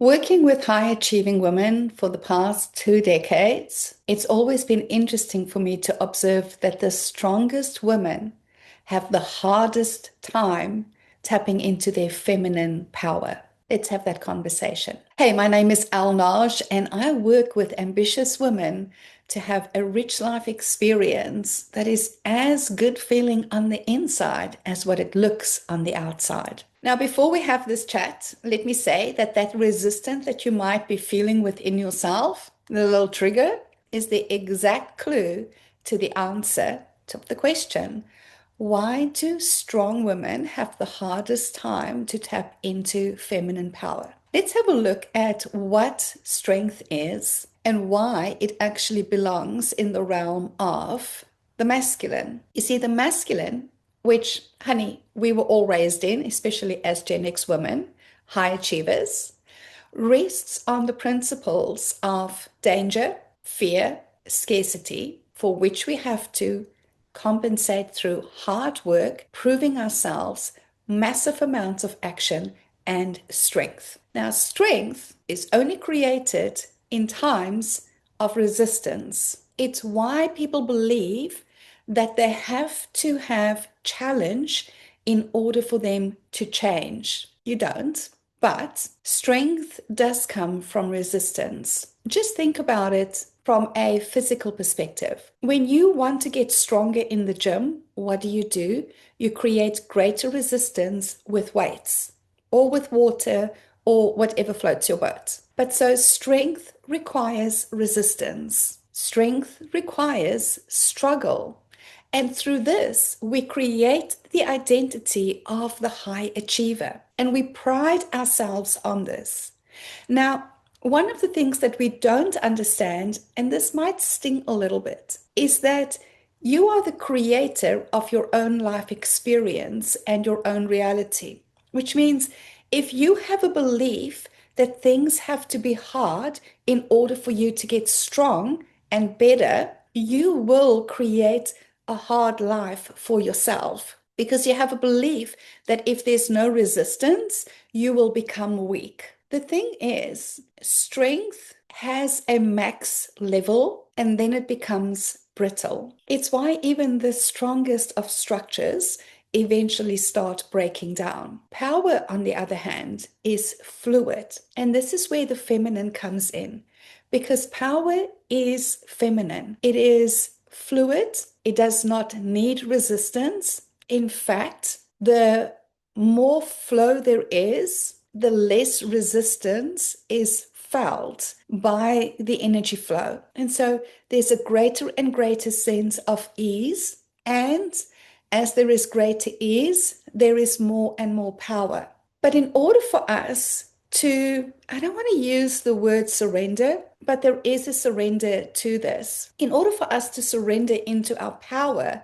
Working with high achieving women for the past 2 decades, it's always been interesting for me to observe that the strongest women have the hardest time tapping into their feminine power. Let's have that conversation. Hey, my name is Alnaj, and I work with ambitious women to have a rich life experience that is as good feeling on the inside as what it looks on the outside. Now, before we have this chat, let me say that resistance that you might be feeling within yourself, the little trigger, is the exact clue to the answer to the question. Why do strong women have the hardest time to tap into feminine power? Let's have a look at what strength is and why it actually belongs in the realm of the masculine. You see, the masculine, which, honey, we were all raised in, especially as Gen X women, high achievers, rests on the principles of danger, fear, scarcity, for which we have to compensate through hard work, proving ourselves, massive amounts of action, and strength. Now, strength is only created in times of resistance. It's why people believe that they have to have challenge in order for them to change. You don't. But strength does come from resistance. Just think about it from a physical perspective. When you want to get stronger in the gym, what do? You create greater resistance with weights or with water or whatever floats your boat. But so strength requires resistance. Strength requires struggle. And through this, we create the identity of the high achiever. And we pride ourselves on this. Now, one of the things that we don't understand, and this might sting a little bit, is that you are the creator of your own life experience and your own reality, which means if you have a belief that things have to be hard in order for you to get strong and better, you will create a hard life for yourself because you have a belief that if there's no resistance, you will become weak. The thing is, strength has a max level and then it becomes brittle. It's why even the strongest of structures eventually start breaking down. Power, on the other hand, is fluid. And this is where the feminine comes in because power is feminine. It is fluid. It does not need resistance. In fact, the more flow there is, the less resistance is felt by the energy flow. And so there's a greater and greater sense of ease. And as there is greater ease, there is more and more power. But in order for us to, I don't want to use the word surrender, but there is a surrender to this. In order for us to surrender into our power,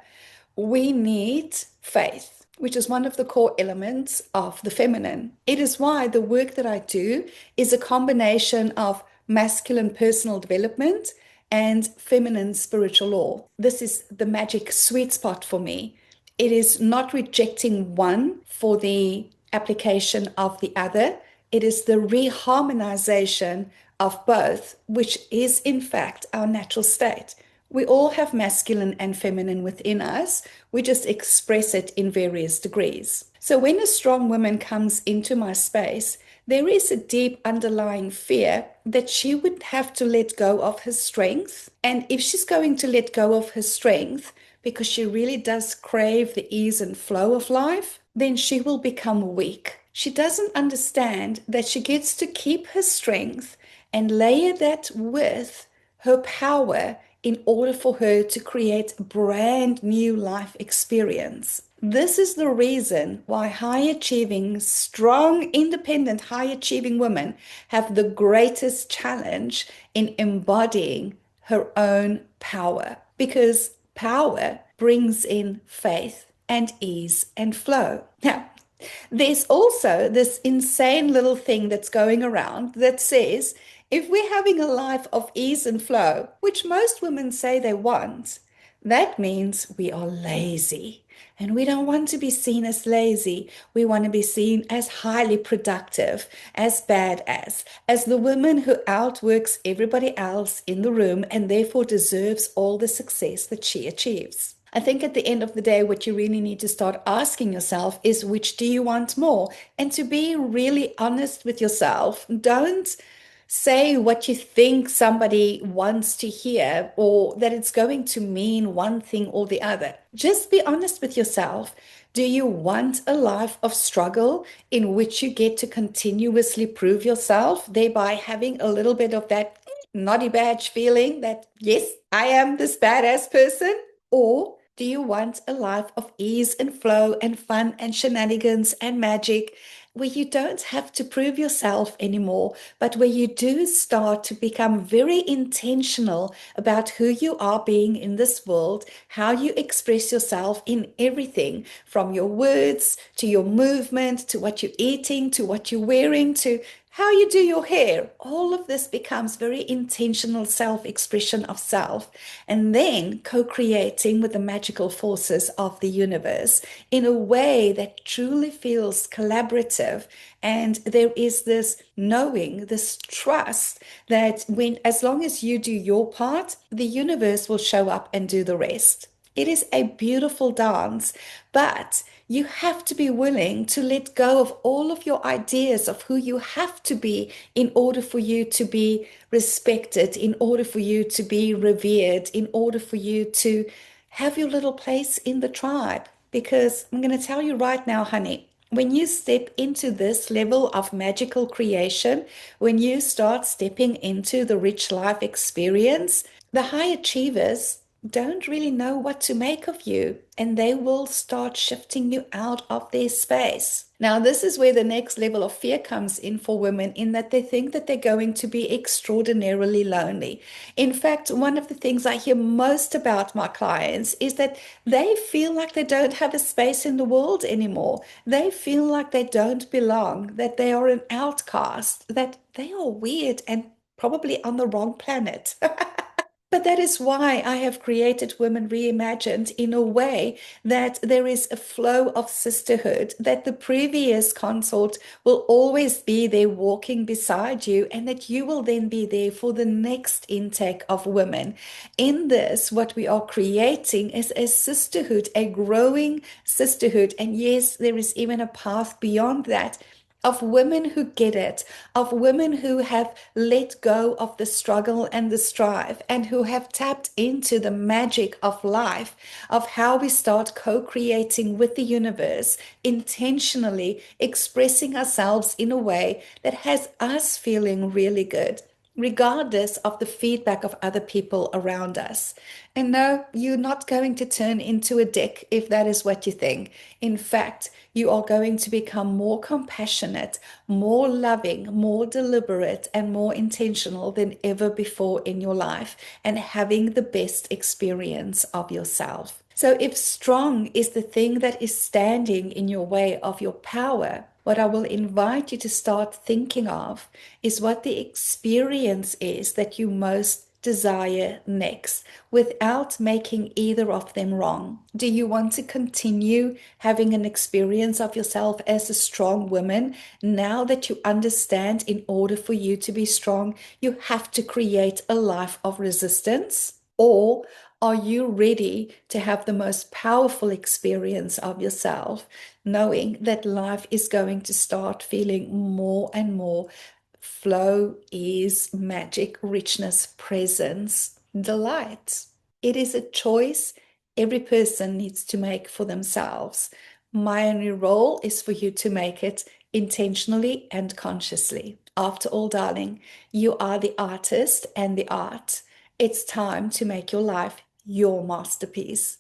we need faith, which is one of the core elements of the feminine. It is why the work that I do is a combination of masculine personal development and feminine spiritual law. This is the magic sweet spot for me. It is not rejecting one for the application of the other. It is the reharmonization of both, which is in fact our natural state. We all have masculine and feminine within us. We just express it in various degrees. So when a strong woman comes into my space, there is a deep underlying fear that she would have to let go of her strength. And if she's going to let go of her strength, because she really does crave the ease and flow of life, then she will become weak. She doesn't understand that she gets to keep her strength and layer that with her power in order for her to create a brand new life experience. This is the reason why high achieving, strong, independent, high achieving women have the greatest challenge in embodying her own power, because power brings in faith and ease and flow. Now, there's also this insane little thing that's going around that says if we're having a life of ease and flow, which most women say they want, that means we are lazy. And we don't want to be seen as lazy. We want to be seen as highly productive, as badass, as the woman who outworks everybody else in the room and therefore deserves all the success that she achieves. I think at the end of the day, what you really need to start asking yourself is, which do you want more? And to be really honest with yourself, don't say what you think somebody wants to hear or that it's going to mean one thing or the other. Just be honest with yourself. Do you want a life of struggle in which you get to continuously prove yourself, thereby having a little bit of that naughty badge feeling that, yes, I am this badass person? Or do you want a life of ease and flow and fun and shenanigans and magic where you don't have to prove yourself anymore, but where you do start to become very intentional about who you are being in this world, how you express yourself in everything from your words to your movement to what you're eating to what you're wearing to how you do your hair? All of this becomes very intentional self-expression of self, and then co-creating with the magical forces of the universe in a way that truly feels collaborative. And there is this knowing, this trust that when, as long as you do your part, the universe will show up and do the rest. It is a beautiful dance, but you have to be willing to let go of all of your ideas of who you have to be in order for you to be respected, in order for you to be revered, in order for you to have your little place in the tribe. Because I'm going to tell you right now, honey, when you step into this level of magical creation, when you start stepping into the rich life experience, the high achievers don't really know what to make of you, and they will start shifting you out of their space. Now, this is where the next level of fear comes in for women, in that they think that they're going to be extraordinarily lonely. In fact, one of the things I hear most about my clients is that they feel like they don't have a space in the world anymore. They feel like they don't belong, that they are an outcast, that they are weird and probably on the wrong planet. But that is why I have created Women Reimagined in a way that there is a flow of sisterhood, that the previous consort will always be there walking beside you, and that you will then be there for the next intake of women. In this, what we are creating is a sisterhood, a growing sisterhood. And yes, there is even a path beyond that of women who get it, of women who have let go of the struggle and the strive, and who have tapped into the magic of life, of how we start co creating with the universe, intentionally expressing ourselves in a way that has us feeling really good, regardless of the feedback of other people around us. And no, you're not going to turn into a dick if that is what you think. In fact, you are going to become more compassionate, more loving, more deliberate, and more intentional than ever before in your life, and having the best experience of yourself. So, if strong is the thing that is standing in your way of your power, what I will invite you to start thinking of is what the experience is that you most desire next, without making either of them wrong. Do you want to continue having an experience of yourself as a strong woman now that you understand in order for you to be strong, you have to create a life of resistance? Or are you ready to have the most powerful experience of yourself, knowing that life is going to start feeling more and more flow, ease, magic, richness, presence, delight? It is a choice every person needs to make for themselves. My only role is for you to make it intentionally and consciously. After all, darling, you are the artist and the art. It's time to make your life your masterpiece.